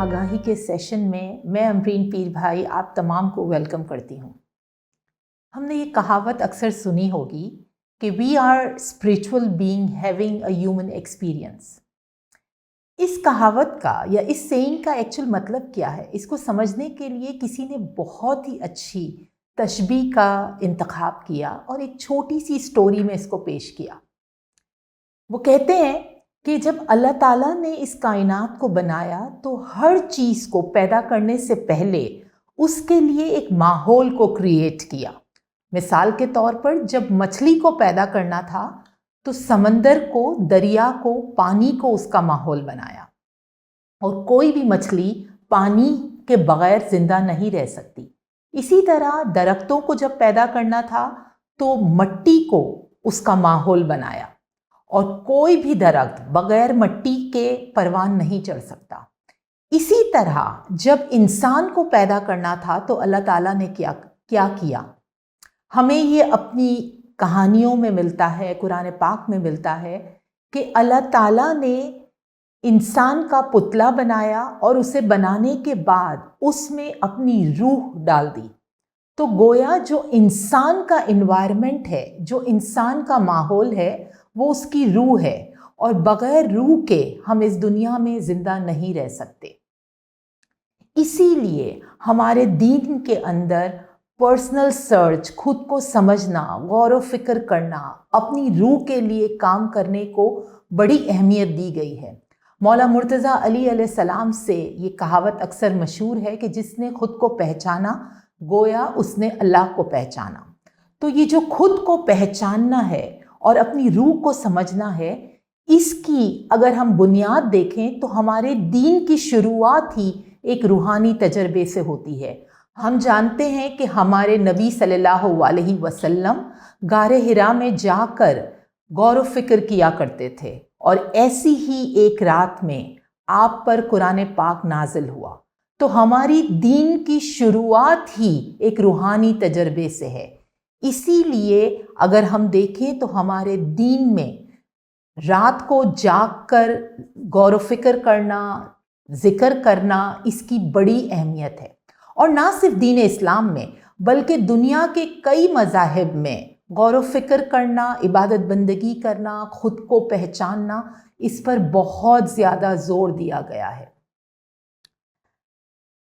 आगाही के सेशन में मैं अमरीन पीर भाई आप तमाम को वेलकम करती हूँ। हमने ये कहावत अक्सर सुनी होगी कि we are spiritual being having a human experience. इस कहावत का या इस सेइंग का एक्चुअल मतलब क्या है, इसको समझने के लिए किसी ने बहुत ही अच्छी तशबीह का इंतखाब किया और एक छोटी सी स्टोरी में इसको पेश किया। वो कहते हैं कि जब अल्लाह ताला ने इस कायनात को बनाया तो हर चीज़ को पैदा करने से पहले उसके लिए एक माहौल को क्रिएट किया। मिसाल के तौर पर जब मछली को पैदा करना था तो समंदर को, दरिया को, पानी को उसका माहौल बनाया। और कोई भी मछली पानी के बगैर जिंदा नहीं रह सकती। इसी तरह दरख्तों को जब पैदा करना था तो मट्टी को उसका माहौल बनाया और कोई भी दरख्त बगैर मट्टी के परवान नहीं चढ़ सकता। इसी तरह जब इंसान को पैदा करना था तो अल्लाह ताला ने क्या किया, हमें ये अपनी कहानियों में मिलता है, कुरान पाक में मिलता है कि अल्लाह ताला ने इंसान का पुतला बनाया और उसे बनाने के बाद उसमें अपनी रूह डाल दी। तो गोया जो इंसान का एनवायरनमेंट है, जो इंसान का माहौल है, वो उसकी रूह है और बगैर रूह के हम इस दुनिया में जिंदा नहीं रह सकते। इसीलिए हमारे दीन के अंदर पर्सनल सर्च, खुद को समझना, गौर व फिक्र करना, अपनी रूह के लिए काम करने को बड़ी अहमियत दी गई है। मौला मुर्तज़ा अली अलैहिस्सलाम से ये कहावत अक्सर मशहूर है कि जिसने खुद को पहचाना गोया उसने अल्लाह को पहचाना। तो ये जो खुद को पहचानना है और अपनी रूह को समझना है, इसकी अगर हम बुनियाद देखें तो हमारे दीन की शुरुआत ही एक रूहानी तजर्बे से होती है। हम जानते हैं कि हमारे नबी सल्लल्लाहु अलैहि वसल्लम गारे हिरा में जाकर गौर व फिक्र किया करते थे और ऐसी ही एक रात में आप पर कुरान पाक नाजिल हुआ। तो हमारी दीन की शुरुआत ही एक रूहानी तजर्बे से है। इसीलिए अगर हम देखें तो हमारे दीन में रात को जाग कर गौर व फिक्र करना, जिक्र करना, इसकी बड़ी अहमियत है। और ना सिर्फ दीन इस्लाम में बल्कि दुनिया के कई मज़ाहिब में गौर व फिक्र करना, इबादत बंदगी करना, खुद को पहचानना, इस पर बहुत ज़्यादा जोर दिया गया है।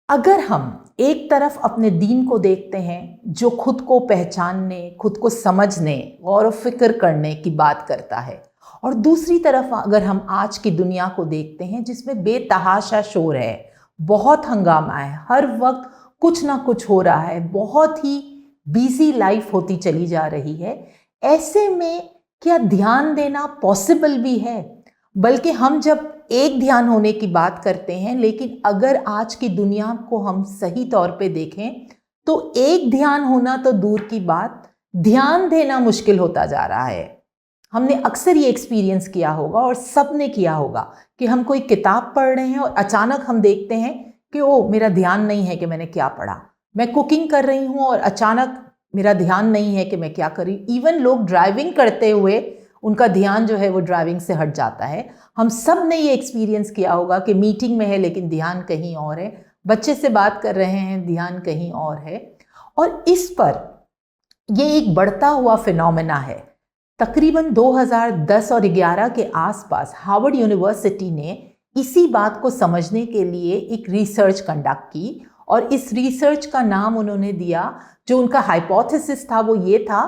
अगर हम एक तरफ अपने दीन को देखते हैं जो खुद को पहचानने, खुद को समझने, गौर व फिक्र करने की बात करता है, और दूसरी तरफ अगर हम आज की दुनिया को देखते हैं जिसमें बेतहाशा शोर है, बहुत हंगामा है, हर वक्त कुछ ना कुछ हो रहा है, बहुत ही बिजी लाइफ होती चली जा रही है, ऐसे में क्या ध्यान देना पॉसिबल भी है? बल्कि हम जब एक ध्यान होने की बात करते हैं, लेकिन अगर आज की दुनिया को हम सही तौर पे देखें तो एक ध्यान होना तो दूर की बात, ध्यान देना मुश्किल होता जा रहा है। हमने अक्सर ये एक्सपीरियंस किया होगा और सब ने किया होगा कि हम कोई किताब पढ़ रहे हैं और अचानक हम देखते हैं कि ओ मेरा ध्यान नहीं है कि मैंने क्या पढ़ा। मैं कुकिंग कर रही हूँ और अचानक मेरा ध्यान नहीं है कि मैं क्या कर रही हूँ। इवन लोग ड्राइविंग करते हुए उनका ध्यान जो है वो ड्राइविंग से हट जाता है। हम सब ने ये एक्सपीरियंस किया होगा कि मीटिंग में है लेकिन ध्यान कहीं और है, बच्चे से बात कर रहे हैं, ध्यान कहीं और है। और इस पर ये एक बढ़ता हुआ फिनोमेना है। तकरीबन 2010 और 11 के आसपास हार्वर्ड यूनिवर्सिटी ने इसी बात को समझने के लिए एक रिसर्च कंडक्ट की और इस रिसर्च का नाम उन्होंने दिया, जो उनका हाइपोथेसिस था वो ये था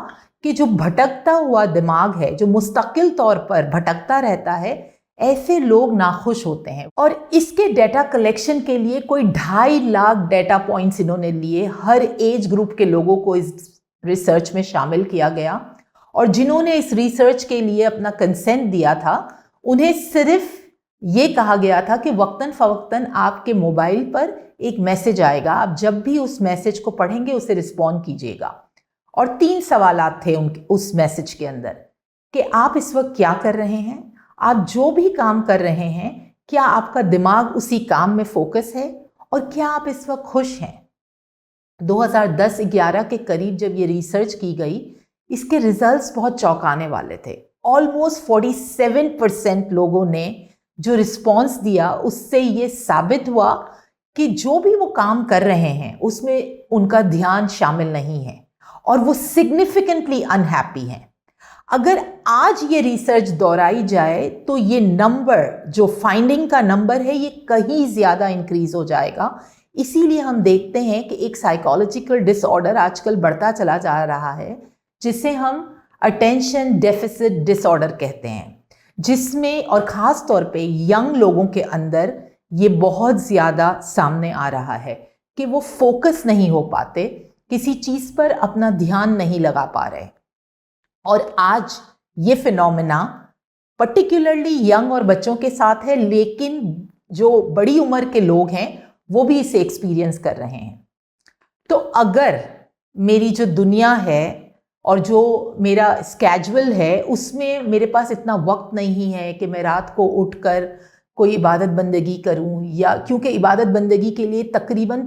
कि जो भटकता हुआ दिमाग है, जो मुस्तकिल तौर पर भटकता रहता है, ऐसे लोग नाखुश होते हैं। और इसके डेटा कलेक्शन के लिए कोई 2.5 लाख डेटा पॉइंट्स इन्होंने लिए। हर एज ग्रुप के लोगों को इस रिसर्च में शामिल किया गया और जिन्होंने इस रिसर्च के लिए अपना कंसेंट दिया था उन्हें सिर्फ ये कहा गया था कि वक्तन फवक्तन आपके मोबाइल पर एक मैसेज आएगा, आप जब भी उस मैसेज को पढ़ेंगे उसे रिस्पॉन्ड कीजिएगा। और 3 सवालात थे उस मैसेज के अंदर कि आप इस वक्त क्या कर रहे हैं, आप जो भी काम कर रहे हैं क्या आपका दिमाग उसी काम में फोकस है, और क्या आप इस वक्त खुश हैं। 2010-11 के करीब जब ये रिसर्च की गई, इसके रिजल्ट्स बहुत चौंकाने वाले थे। ऑलमोस्ट 47% लोगों ने जो रिस्पॉन्स दिया उससे ये साबित हुआ कि जो भी वो काम कर रहे हैं उसमें उनका ध्यान शामिल नहीं है और वो सिग्निफिकेंटली अनहैप्पी हैं। अगर आज ये रिसर्च दोहराई जाए तो ये नंबर, जो फाइंडिंग का नंबर है, ये कहीं ज़्यादा इंक्रीज हो जाएगा। इसीलिए हम देखते हैं कि एक साइकोलॉजिकल डिसऑर्डर आजकल बढ़ता चला जा रहा है जिसे हम अटेंशन डेफिसिट डिसऑर्डर कहते हैं, जिसमें और ख़ास तौर पे यंग लोगों के अंदर ये बहुत ज़्यादा सामने आ रहा है कि वो फोकस नहीं हो पाते, किसी चीज़ पर अपना ध्यान नहीं लगा पा रहे। और आज ये फिनोमेना पर्टिकुलरली यंग और बच्चों के साथ है, लेकिन जो बड़ी उम्र के लोग हैं वो भी इसे एक्सपीरियंस कर रहे हैं। तो अगर मेरी जो दुनिया है और जो मेरा स्केड्यूल है उसमें मेरे पास इतना वक्त नहीं है कि मैं रात को उठकर कोई इबादत बंदगी करूं, या क्योंकि इबादत बंदगी के लिए तकरीबन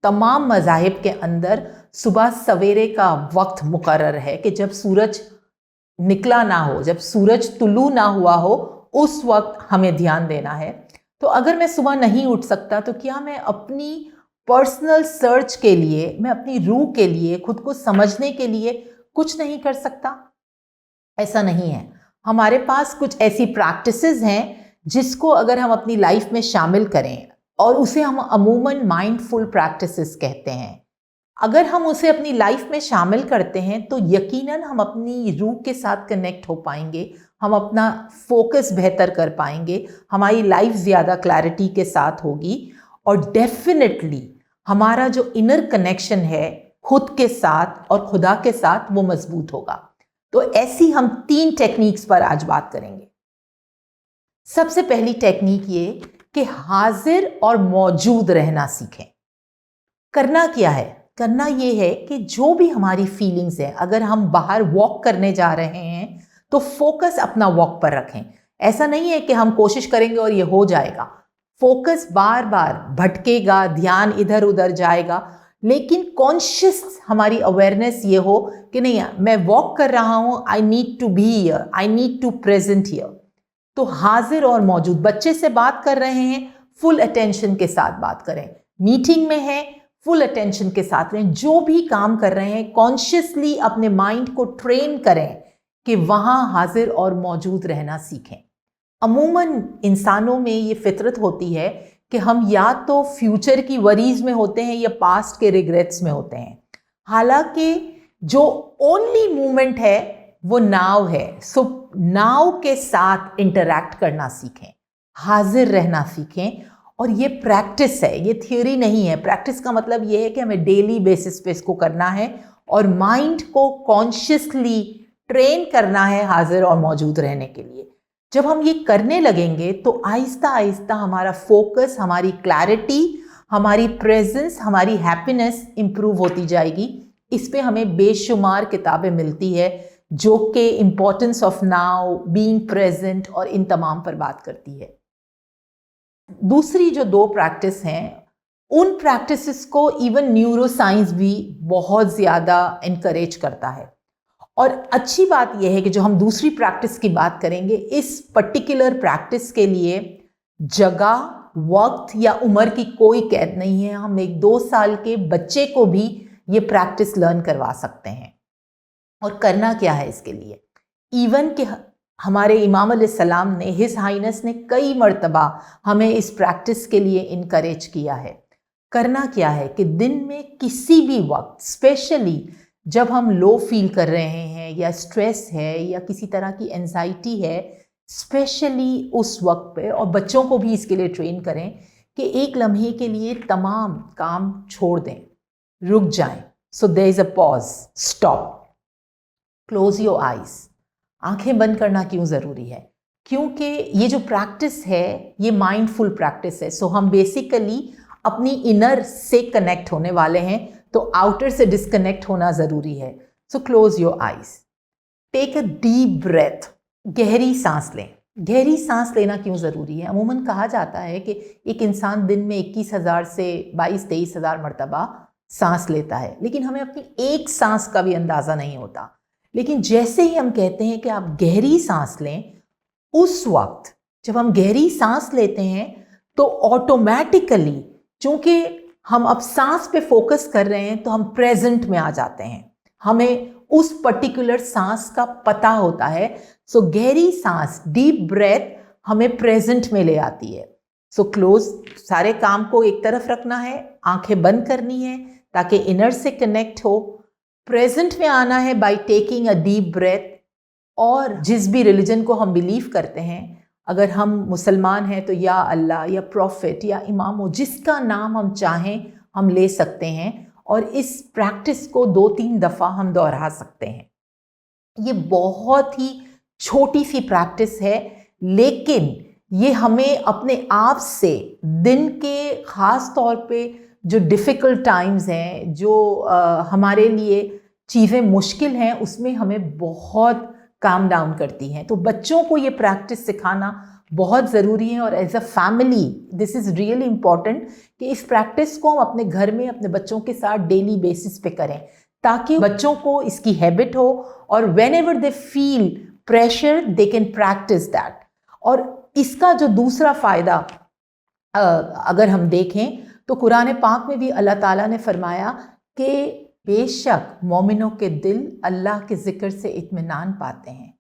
तमाम मज़ाहिब के अंदर सुबह सवेरे का वक्त मुकर्रर है कि जब सूरज निकला ना हो, जब सूरज तुलू ना हुआ हो, उस वक्त हमें ध्यान देना है। तो अगर मैं सुबह नहीं उठ सकता तो क्या मैं अपनी पर्सनल सर्च के लिए, मैं अपनी रूह के लिए, खुद को समझने के लिए कुछ नहीं कर सकता? ऐसा नहीं है। हमारे पास कुछ ऐसी प्रैक्टिसेस हैं जिसको अगर हम अपनी लाइफ में शामिल करें, और उसे हम अमूमन माइंडफुल प्रैक्टिसेस कहते हैं, अगर हम उसे अपनी लाइफ में शामिल करते हैं तो यकीनन हम अपनी रूह के साथ कनेक्ट हो पाएंगे, हम अपना फोकस बेहतर कर पाएंगे, हमारी लाइफ ज़्यादा क्लैरिटी के साथ होगी, और डेफिनेटली हमारा जो इनर कनेक्शन है खुद के साथ और खुदा के साथ वो मजबूत होगा। तो ऐसी हम 3 टेक्निक्स पर आज बात करेंगे। सबसे पहली टेक्निक ये कि हाजिर और मौजूद रहना सीखें। करना क्या है? करना ये है कि जो भी हमारी फीलिंग्स है, अगर हम बाहर वॉक करने जा रहे हैं तो फोकस अपना वॉक पर रखें। ऐसा नहीं है कि हम कोशिश करेंगे और ये हो जाएगा। फोकस बार बार भटकेगा, ध्यान इधर उधर जाएगा, लेकिन कॉन्शियस हमारी अवेयरनेस ये हो कि नहीं, मैं वॉक कर रहा हूँ, I need to be here, I need to present here. तो हाजिर और मौजूद, बच्चे से बात कर रहे हैं, फुल अटेंशन के साथ बात करें। मीटिंग में है, फुल अटेंशन के साथ रहें। जो भी काम कर रहे हैं कॉन्शियसली अपने माइंड को ट्रेन करें कि वहाँ हाजिर और मौजूद रहना सीखें। अमूमन इंसानों में ये फितरत होती है कि हम या तो फ्यूचर की वरीज में होते हैं या पास्ट के रिग्रेट्स में होते हैं, हालांकि जो ओनली मूवमेंट है वो नाव है। सो नाव के साथ इंटरैक्ट करना सीखें, हाजिर रहना सीखें, और ये प्रैक्टिस है, ये थ्योरी नहीं है। प्रैक्टिस का मतलब ये है कि हमें डेली बेसिस पे इसको करना है और माइंड को कॉन्शियसली ट्रेन करना है हाजिर और मौजूद रहने के लिए। जब हम ये करने लगेंगे तो आहिस्ता आहिस्ता हमारा फोकस, हमारी क्लैरिटी, हमारी प्रेजेंस, हमारी हैप्पीनेस इंप्रूव होती जाएगी। इस पे हमें बेशुमार किताबें मिलती है जो कि importance of now, being present और इन तमाम पर बात करती है। दूसरी जो 2 प्रैक्टिस हैं, उन प्रैक्टिसेस को इवन न्यूरो साइंस भी बहुत ज़्यादा इनकरेज करता है। और अच्छी बात यह है कि जो हम दूसरी प्रैक्टिस की बात करेंगे, इस पर्टिकुलर प्रैक्टिस के लिए जगह, वक्त या उम्र की कोई कैद नहीं है। हम एक 2 साल के बच्चे को भी ये प्रैक्टिस लर्न करवा सकते हैं। और करना क्या है इसके लिए? इवन कि हमारे इमाम अलैहिस्सलाम ने, हिज हाइनेस ने कई मर्तबा हमें इस प्रैक्टिस के लिए इनकरेज किया है। करना क्या है कि दिन में किसी भी वक्त, स्पेशली जब हम लो फील कर रहे हैं या स्ट्रेस है या किसी तरह की एंजाइटी है, स्पेशली उस वक्त पे, और बच्चों को भी इसके लिए ट्रेन करें कि एक लम्हे के लिए तमाम काम छोड़ दें, रुक जाएं। So there is a pause, stop, close your eyes. आंखें बंद करना क्यों ज़रूरी है? क्योंकि ये जो प्रैक्टिस है ये माइंडफुल प्रैक्टिस है। सो हम बेसिकली अपनी इनर से कनेक्ट होने वाले हैं, तो आउटर से डिस्कनेक्ट होना ज़रूरी है। So close your eyes, take a deep breath, गहरी सांस लें। गहरी सांस लेना क्यों ज़रूरी है? अमूमन कहा जाता है कि एक इंसान दिन में 21,000 से 22-23,000 मरतबा सांस लेता है, लेकिन हमें अपनी एक सांस का भी अंदाज़ा नहीं होता। लेकिन जैसे ही हम कहते हैं कि आप गहरी सांस लें, उस वक्त जब हम गहरी सांस लेते हैं तो ऑटोमेटिकली चूंकि हम अब सांस पे फोकस कर रहे हैं तो हम प्रेजेंट में आ जाते हैं, हमें उस पर्टिकुलर सांस का पता होता है। सो गहरी सांस, डीप ब्रेथ हमें प्रेजेंट में ले आती है। सो क्लोज, सारे काम को एक तरफ रखना है, आंखें बंद करनी है ताकि इनर से कनेक्ट हो, प्रेजेंट में आना है by taking a deep breath. और जिस भी रिलीजन को हम बिलीव करते हैं, अगर हम मुसलमान हैं तो या अल्लाह या प्रॉफिट या इमाम हो, जिसका नाम हम चाहें हम ले सकते हैं और इस प्रैक्टिस को 2-3 दफ़ा हम दोहरा सकते हैं। ये बहुत ही छोटी सी प्रैक्टिस है, लेकिन ये हमें अपने आप से दिन के ख़ास तौर पे जो डिफ़िकल्ट टाइम्स हैं, जो हमारे लिए चीज़ें मुश्किल हैं, उसमें हमें बहुत काम डाउन करती हैं। तो बच्चों को ये प्रैक्टिस सिखाना बहुत ज़रूरी है और as a family this is really important कि इस प्रैक्टिस को हम अपने घर में अपने बच्चों के साथ डेली बेसिस पे करें, ताकि बच्चों को इसकी हैबिट हो और when ever they feel pressure they can practice that. और इसका जो दूसरा फ़ायदा अगर हम देखें तो कुरान पाक में भी अल्लाह ताला ने फरमाया कि बेशक मोमिनों के दिल अल्लाह के ज़िक्र से इत्मीनान पाते हैं।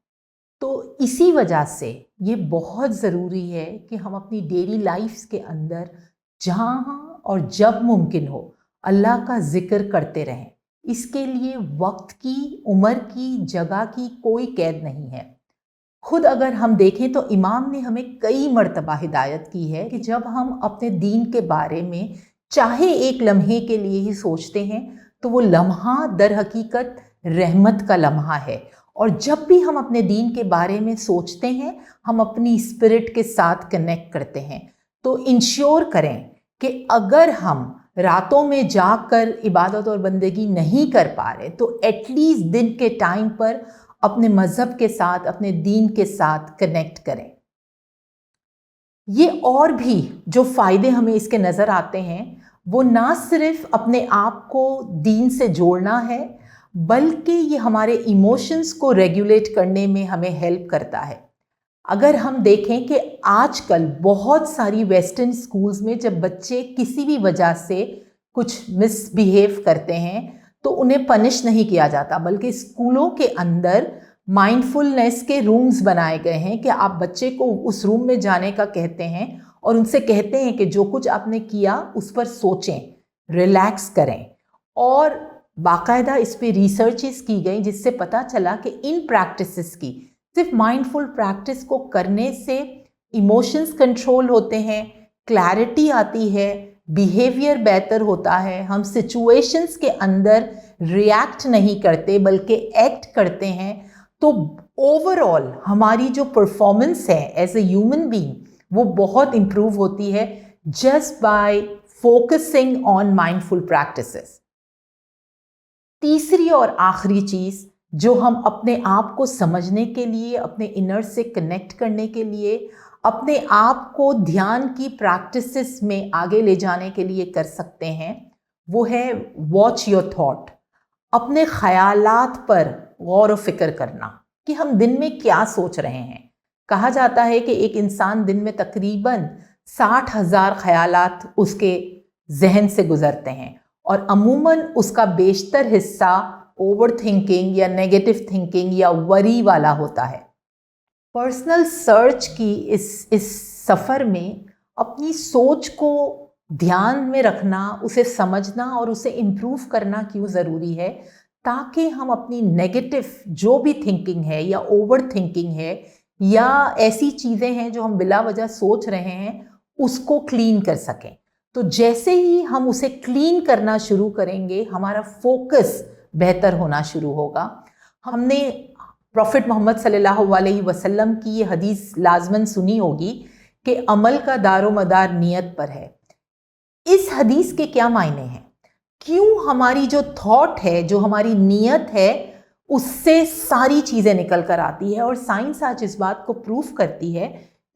तो इसी वजह से ये बहुत ज़रूरी है कि हम अपनी डेली लाइफ के अंदर जहाँ और जब मुमकिन हो अल्लाह का ज़िक्र करते रहें। इसके लिए वक्त की, उम्र की, जगह की कोई कैद नहीं है। खुद अगर हम देखें तो इमाम ने हमें कई मर्तबा हिदायत की है कि जब हम अपने दीन के बारे में चाहे एक लम्हे के लिए ही सोचते हैं तो वो लम्हा दर हकीकत रहमत का लम्हा है। और जब भी हम अपने दीन के बारे में सोचते हैं हम अपनी स्पिरिट के साथ कनेक्ट करते हैं। तो इंश्योर करें कि अगर हम रातों में जाकर इबादत और बंदगी नहीं कर पा रहे तो एटलीस्ट दिन के टाइम पर अपने मज़हब के साथ, अपने दीन के साथ कनेक्ट करें। ये और भी जो फ़ायदे हमें इसके नज़र आते हैं वो ना सिर्फ अपने आप को दीन से जोड़ना है, बल्कि ये हमारे इमोशंस को रेगुलेट करने में हमें हेल्प करता है। अगर हम देखें कि आजकल बहुत सारी वेस्टर्न स्कूल्स में जब बच्चे किसी भी वजह से कुछ मिसबिहेव करते हैं तो उन्हें पनिश नहीं किया जाता, बल्कि स्कूलों के अंदर माइंडफुलनेस के रूम्स बनाए गए हैं कि आप बच्चे को उस रूम में जाने का कहते हैं और उनसे कहते हैं कि जो कुछ आपने किया उस पर सोचें, रिलैक्स करें। और बाकायदा इस पर रिसर्चेस की गई जिससे पता चला कि इन प्रैक्टिसेस की, सिर्फ माइंडफुल प्रैक्टिस को करने से इमोशंस कंट्रोल होते हैं, क्लैरिटी आती है, बिहेवियर बेहतर होता है, हम सिचुएशंस के अंदर रिएक्ट नहीं करते बल्कि एक्ट करते हैं। तो ओवरऑल हमारी जो परफॉर्मेंस है एज ए ह्यूमन बीइंग वो बहुत इम्प्रूव होती है just by focusing on mindful practices. तीसरी और आखिरी चीज़ जो हम अपने आप को समझने के लिए, अपने इनर से कनेक्ट करने के लिए, अपने आप को ध्यान की प्रैक्टिसेस में आगे ले जाने के लिए कर सकते हैं वो है वॉच योर थॉट। अपने ख्यालात पर गौर व फिक्र करना कि हम दिन में क्या सोच रहे हैं। कहा जाता है कि एक इंसान दिन में तकरीबन 60,000 ख्यालात उसके जहन से गुजरते हैं और अमूमन उसका बेशतर हिस्सा ओवर थिंकिंग या नेगेटिव थिंकिंग या वरी वाला होता है। पर्सनल सर्च की इस सफ़र में अपनी सोच को ध्यान में रखना, उसे समझना और उसे इम्प्रूव करना क्यों ज़रूरी है, ताकि हम अपनी नेगेटिव जो भी थिंकिंग है या ओवर थिंकिंग है या ऐसी चीज़ें हैं जो हम बिला वजह सोच रहे हैं उसको क्लीन कर सकें। तो जैसे ही हम उसे क्लीन करना शुरू करेंगे हमारा फोकस बेहतर होना शुरू होगा। हमने प्रॉफिट मोहम्मद सल्लल्लाहु अलैहि वसल्लम की ये हदीस लाजमन सुनी होगी कि अमल का दारो मदार नियत पर है। इस हदीस के क्या मायने हैं? क्यों हमारी जो थॉट है, जो हमारी नियत है, उससे सारी चीज़ें निकल कर आती है। और साइंस आज इस बात को प्रूफ करती है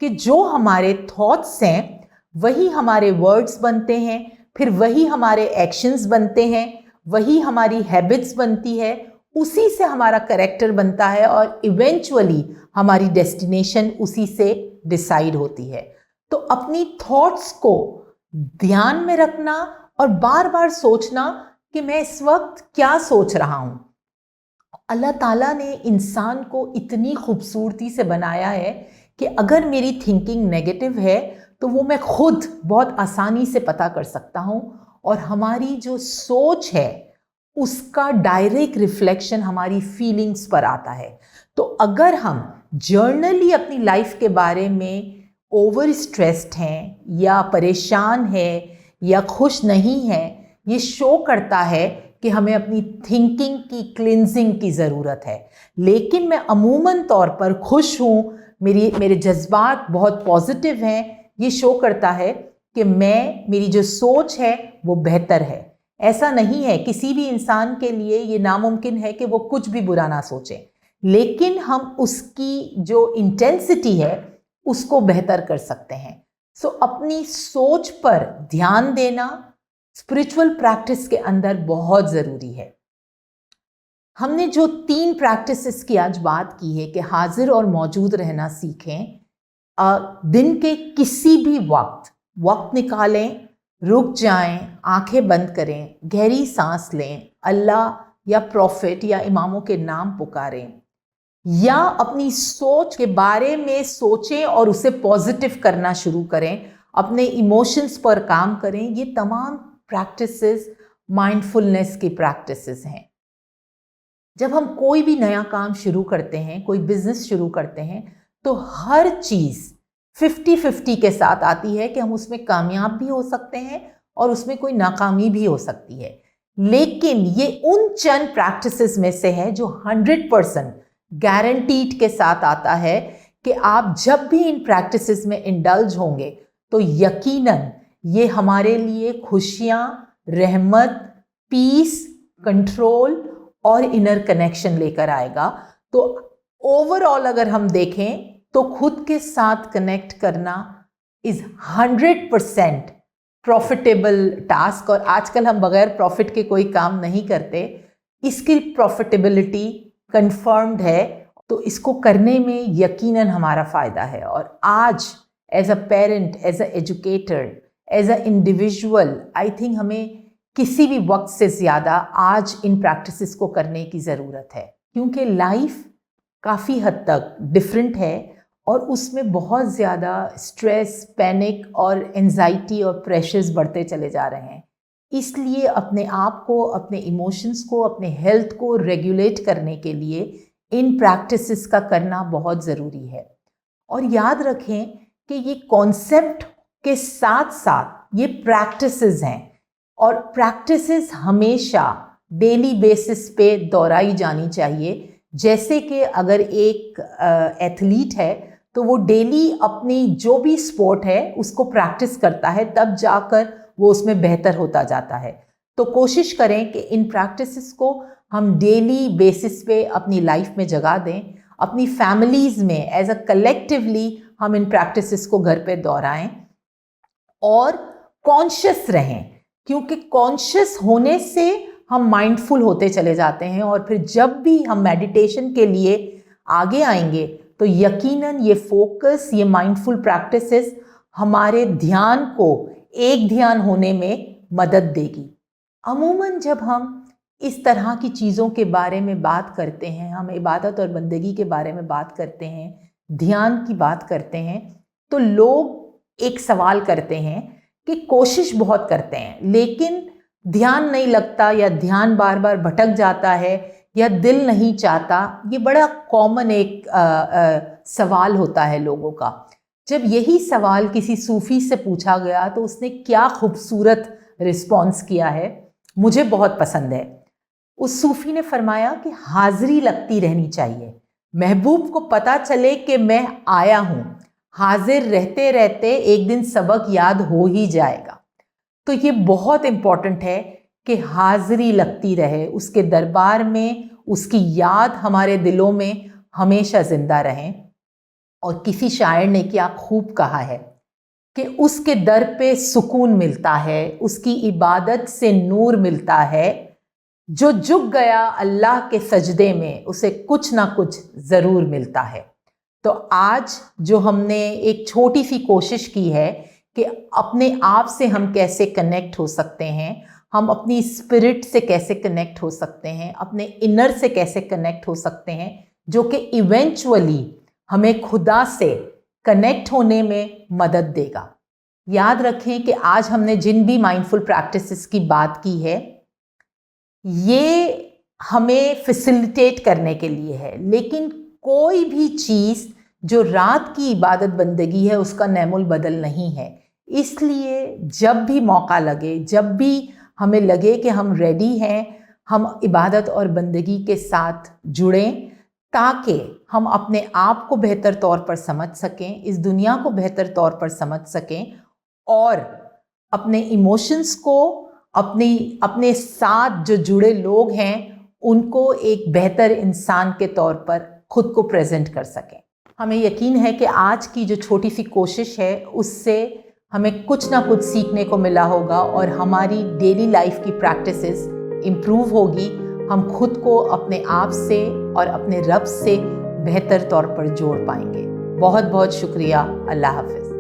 कि जो हमारे थॉट्स हैं वही हमारे वर्ड्स बनते हैं, फिर वही हमारे एक्शंस बनते हैं, वही हमारी हैबिट्स बनती है, उसी से हमारा कैरेक्टर बनता है और इवेंचुअली हमारी डेस्टिनेशन उसी से डिसाइड होती है। तो अपनी थॉट्स को ध्यान में रखना और बार बार सोचना कि मैं इस वक्त क्या सोच रहा हूँ। अल्लाह ताला ने इंसान को इतनी खूबसूरती से बनाया है कि अगर मेरी थिंकिंग नेगेटिव है तो वो मैं खुद बहुत आसानी से पता कर सकता हूँ, और हमारी जो सोच है उसका डायरेक्ट रिफ्लेक्शन हमारी फीलिंग्स पर आता है। तो अगर हम जर्नली अपनी लाइफ के बारे में ओवर स्ट्रेस्ड हैं या परेशान हैं या खुश नहीं हैं, ये शो करता है कि हमें अपनी थिंकिंग की क्लिनजिंग की ज़रूरत है। लेकिन मैं अमूमन तौर पर खुश हूँ, मेरे जज्बात बहुत पॉजिटिव हैं, ये शो करता है कि मेरी जो सोच है वो बेहतर है। ऐसा नहीं है, किसी भी इंसान के लिए ये नामुमकिन है कि वो कुछ भी बुरा ना सोचे, लेकिन हम उसकी जो इंटेंसिटी है उसको बेहतर कर सकते हैं। सो अपनी सोच पर ध्यान देना स्पिरिचुअल प्रैक्टिस के अंदर बहुत ज़रूरी है। हमने जो 3 प्रैक्टिसेस की आज बात की है कि हाजिर और मौजूद रहना सीखें। दिन के किसी भी वक्त निकालें, रुक जाएं, आंखें बंद करें, गहरी सांस लें, अल्लाह या प्रॉफिट या इमामों के नाम पुकारें, या अपनी सोच के बारे में सोचें और उसे पॉजिटिव करना शुरू करें, अपने इमोशंस पर काम करें। ये तमाम प्रैक्टिसेस माइंडफुलनेस की प्रैक्टिसेस हैं। जब हम कोई भी नया काम शुरू करते हैं, कोई बिजनेस शुरू करते हैं, तो हर चीज़ 50-50 के साथ आती है कि हम उसमें कामयाब भी हो सकते हैं और उसमें कोई नाकामी भी हो सकती है। लेकिन ये उन चंद प्रैक्टिसेस में से है जो 100% गारंटीड के साथ आता है कि आप जब भी इन प्रैक्टिसेस में इंडल्ज होंगे तो यकीनन ये हमारे लिए खुशियाँ, रहमत, पीस, कंट्रोल और इनर कनेक्शन लेकर आएगा। तो ओवरऑल अगर हम देखें तो खुद के साथ कनेक्ट करना इज़ 100% प्रॉफिटेबल टास्क, और आजकल हम बगैर प्रॉफिट के कोई काम नहीं करते। इसकी प्रॉफिटेबिलिटी कंफर्म्ड है, तो इसको करने में यकीनन हमारा फ़ायदा है। और आज as a parent, as a educator, as a individual, I think हमें किसी भी वक्त से ज़्यादा आज इन प्रैक्टिसेस को करने की ज़रूरत है, क्योंकि लाइफ काफ़ी हद तक डिफरेंट है और उसमें बहुत ज़्यादा स्ट्रेस, पैनिक और एंजाइटी और प्रेशर्स बढ़ते चले जा रहे हैं। इसलिए अपने आप को, अपने इमोशंस को, अपने हेल्थ को रेगुलेट करने के लिए इन प्रैक्टिसेस का करना बहुत ज़रूरी है। और याद रखें कि ये कॉन्सेप्ट के साथ साथ ये प्रैक्टिसेस हैं, और प्रैक्टिसेस हमेशा डेली बेसिस पे दोहराई जानी चाहिए। जैसे कि अगर एक एथलीट है तो वो डेली अपनी जो भी स्पोर्ट है उसको प्रैक्टिस करता है, तब जाकर वो उसमें बेहतर होता जाता है। तो कोशिश करें कि इन प्रैक्टिसेस को हम डेली बेसिस पे अपनी लाइफ में जगह दें, अपनी फैमिलीज़ में एज अ कलेक्टिवली हम इन प्रैक्टिसेस को घर पे दोहराएं और कॉन्शियस रहें, क्योंकि कॉन्शियस होने से हम माइंडफुल होते चले जाते हैं। और फिर जब भी हम मेडिटेशन के लिए आगे आएंगे तो यकीनन ये फोकस, ये माइंडफुल प्रैक्टिसेस हमारे ध्यान को एक ध्यान होने में मदद देगी। अमूमन जब हम इस तरह की चीज़ों के बारे में बात करते हैं, हम इबादत और बंदगी के बारे में बात करते हैं, ध्यान की बात करते हैं, तो लोग एक सवाल करते हैं कि कोशिश बहुत करते हैं लेकिन ध्यान नहीं लगता, या ध्यान बार बार भटक जाता है, या दिल नहीं चाहता। ये बड़ा कॉमन एक सवाल होता है लोगों का। जब यही सवाल किसी सूफ़ी से पूछा गया तो उसने क्या खूबसूरत रिस्पॉन्स किया है, मुझे बहुत पसंद है। उस सूफ़ी ने फरमाया कि हाज़िरी लगती रहनी चाहिए, महबूब को पता चले कि मैं आया हूँ, हाजिर रहते रहते एक दिन सबक याद हो ही जाएगा। तो ये बहुत इम्पॉर्टेंट है कि हाज़िरी लगती रहे, उसके दरबार में उसकी याद हमारे दिलों में हमेशा ज़िंदा रहें। और किसी शायर ने क्या खूब कहा है कि उसके दर पे सुकून मिलता है, उसकी इबादत से नूर मिलता है, जो झुक गया अल्लाह के सजदे में उसे कुछ ना कुछ ज़रूर मिलता है। तो आज जो हमने एक छोटी सी कोशिश की है कि अपने आप से हम कैसे कनेक्ट हो सकते हैं, हम अपनी स्पिरिट से कैसे कनेक्ट हो सकते हैं, अपने इनर से कैसे कनेक्ट हो सकते हैं, जो कि इवेंचुअली हमें खुदा से कनेक्ट होने में मदद देगा। याद रखें कि आज हमने जिन भी माइंडफुल प्रैक्टिसेस की बात की है, ये हमें फैसिलिटेट करने के लिए है, लेकिन कोई भी चीज़ जो रात की इबादत बंदगी है उसका नैमुल बदल नहीं है। इसलिए जब भी मौका लगे, जब भी हमें लगे कि हम रेडी हैं, हम इबादत और बंदगी के साथ जुड़ें ताकि हम अपने आप को बेहतर तौर पर समझ सकें, इस दुनिया को बेहतर तौर पर समझ सकें और अपने इमोशंस को, अपने साथ जो जुड़े लोग हैं उनको एक बेहतर इंसान के तौर पर खुद को प्रेजेंट कर सकें। हमें यकीन है कि आज की जो छोटी सी कोशिश है उससे हमें कुछ ना कुछ सीखने को मिला होगा और हमारी डेली लाइफ की प्रैक्टिसेस इम्प्रूव होगी। हम खुद को अपने आप से और अपने रब से बेहतर तौर पर जोड़ पाएंगे। बहुत बहुत शुक्रिया। अल्लाह हाफ़िज़।